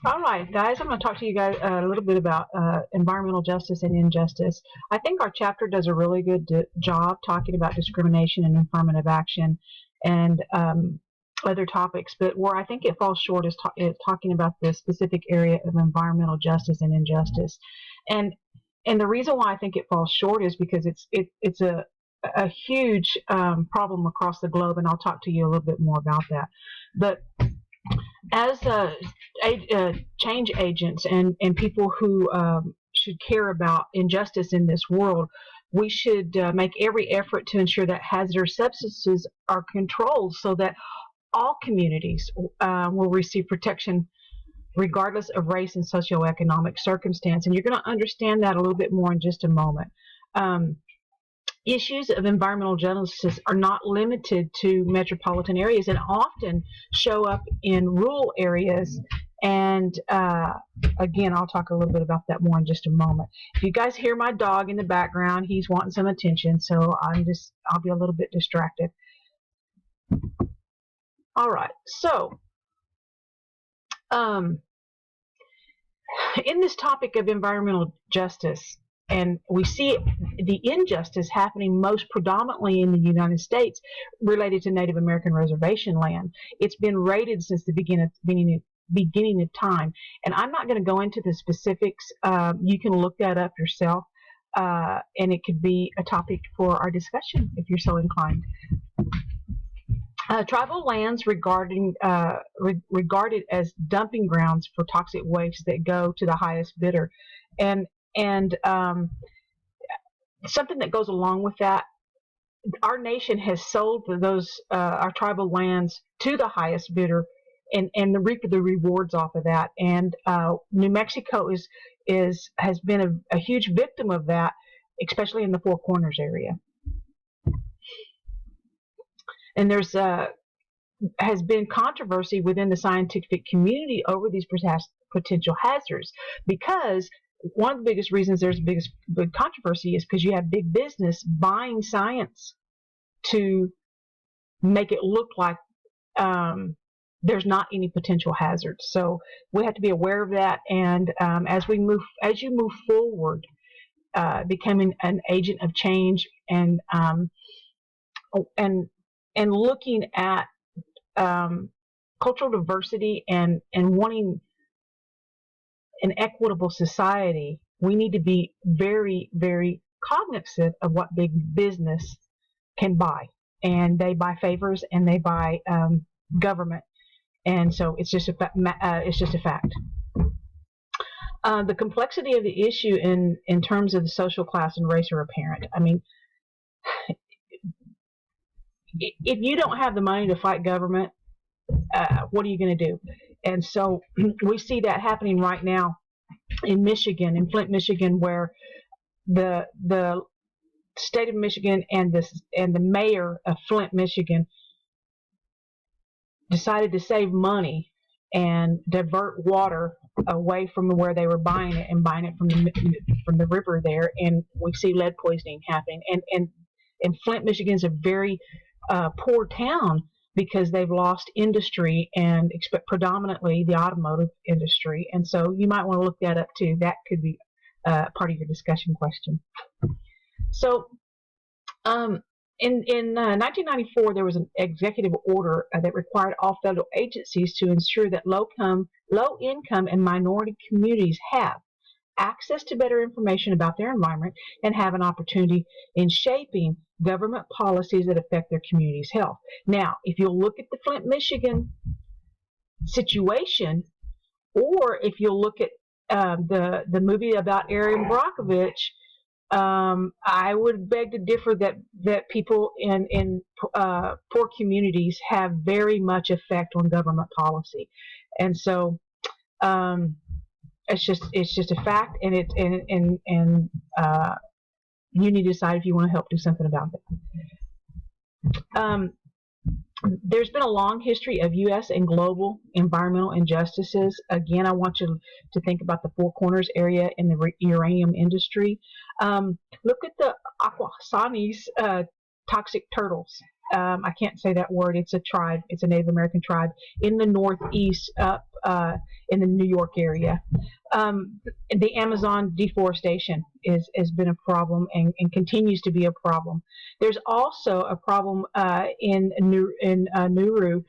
All right, guys, I'm going to talk to you guys a little bit about environmental justice and injustice. I think our chapter does a really good job talking about discrimination and affirmative action and other topics, but where I think it falls short is talking about the specific area of environmental justice and injustice. And the reason why I think it falls short is because it's a huge problem across the globe, and I'll talk to you a little bit more about that. But as change agents and people who should care about injustice in this world, we should make every effort to ensure that hazardous substances are controlled so that all communities will receive protection regardless of race and socioeconomic circumstance. And you're going to understand that a little bit more in just a moment. Issues of environmental justice are not limited to metropolitan areas and often show up in rural areas. And again, I'll talk a little bit about that more in just a moment. If you guys hear my dog in the background, he's wanting some attention, so I'll be a little bit distracted. All right, so in this topic of environmental justice, and we see the injustice happening most predominantly in the United States related to Native American reservation land. It's been rated since the beginning of time. And I'm not going to go into the specifics. You can look that up yourself, and it could be a topic for our discussion if you're so inclined. Tribal lands regarded as dumping grounds for toxic waste that go to the highest bidder. And something that goes along with that, our nation has sold those our tribal lands to the highest bidder and reap the rewards off of that. And New Mexico has been a huge victim of that, especially in the Four Corners area. And there's has been controversy within the scientific community over these potential hazards, because one of the biggest reasons there's big controversy is because you have big business buying science to make it look like there's not any potential hazards. So we have to be aware of that. And as you move forward, becoming an agent of change and looking at cultural diversity and wanting an equitable society, we need to be very, very cognizant of what big business can buy. And they buy favors and they buy government. And so it's just a fact. The complexity of the issue in terms of the social class and race are apparent. I mean, if you don't have the money to fight government, what are you going to do? And so we see that happening right now in Michigan, in Flint, Michigan, where the state of Michigan and the mayor of Flint, Michigan, decided to save money and divert water away from where they were buying it and buying it from the river there, and we see lead poisoning happening. And Flint, Michigan is a very poor town, because they've lost industry and predominantly the automotive industry. And so you might want to look that up too. That could be part of your discussion question. So in 1994, there was an executive order that required all federal agencies to ensure that low income and minority communities have access to better information about their environment and have an opportunity in shaping government policies that affect their community's health. Now, if you look at the Flint, Michigan situation, or if you look at the movie about Erin Brockovich, I would beg to differ that people in poor communities have very much effect on government policy. And so it's just a fact, and you need to decide if you want to help do something about that. There's been a long history of U.S. and global environmental injustices. Again, I want you to think about the Four Corners area in the uranium industry. Look at the Akwesasne's toxic turtles. I can't say that word. It's a tribe. It's a Native American tribe in the Northeast, up in the New York area. The Amazon deforestation has been a problem and continues to be a problem. There's also a problem in Nauru,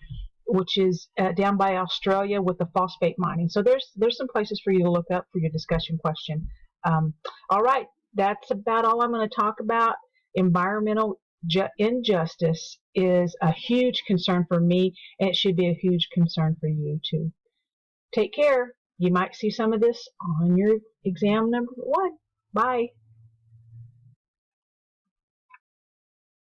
which is down by Australia with the phosphate mining. So there's some places for you to look up for your discussion question. All right, that's about all I'm going to talk about. Environmental injustice is a huge concern for me, and it should be a huge concern for you too. Take care. You might see some of this on your exam number 1. Bye.